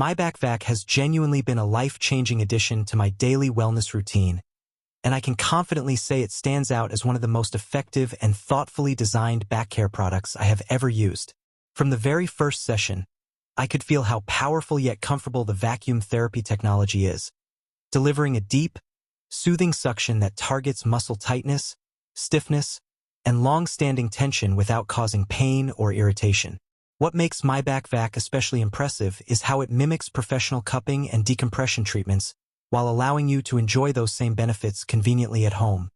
My Vac has genuinely been a life-changing addition to my daily wellness routine, and I can confidently say it stands out as one of the most effective and thoughtfully designed back care products I have ever used. From the very first session, I could feel how powerful yet comfortable the vacuum therapy technology is, delivering a deep, soothing suction that targets muscle tightness, stiffness, and long-standing tension without causing pain or irritation. What makes my Vac especially impressive is how it mimics professional cupping and decompression treatments while allowing you to enjoy those same benefits conveniently at home,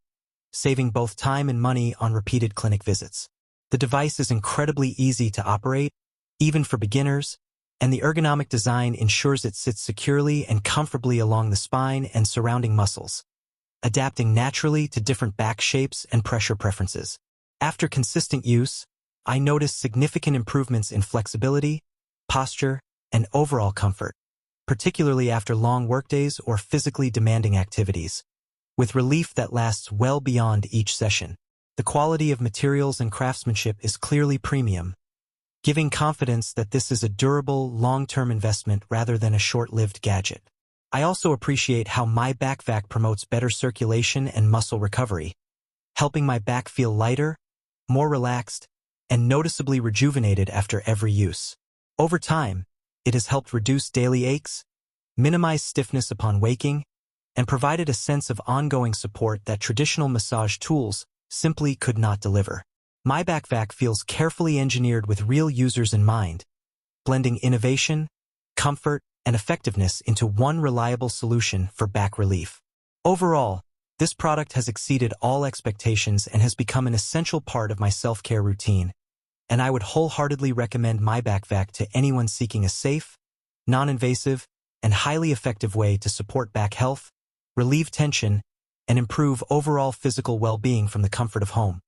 saving both time and money on repeated clinic visits. The device is incredibly easy to operate, even for beginners, and the ergonomic design ensures it sits securely and comfortably along the spine and surrounding muscles, adapting naturally to different back shapes and pressure preferences. After consistent use, I noticed significant improvements in flexibility, posture, and overall comfort, particularly after long workdays or physically demanding activities, with relief that lasts well beyond each session. The quality of materials and craftsmanship is clearly premium, giving confidence that this is a durable, long-term investment rather than a short-lived gadget. I also appreciate how my Vac promotes better circulation and muscle recovery, helping my back feel lighter, more relaxed, and noticeably rejuvenated after every use. Over time, it has helped reduce daily aches, minimize stiffness upon waking, and provided a sense of ongoing support that traditional massage tools simply could not deliver. My Vac feels carefully engineered with real users in mind, blending innovation, comfort, and effectiveness into one reliable solution for back relief. Overall, this product has exceeded all expectations and has become an essential part of my self-care routine, and I would wholeheartedly recommend my Vac to anyone seeking a safe, non-invasive, and highly effective way to support back health, relieve tension, and improve overall physical well-being from the comfort of home.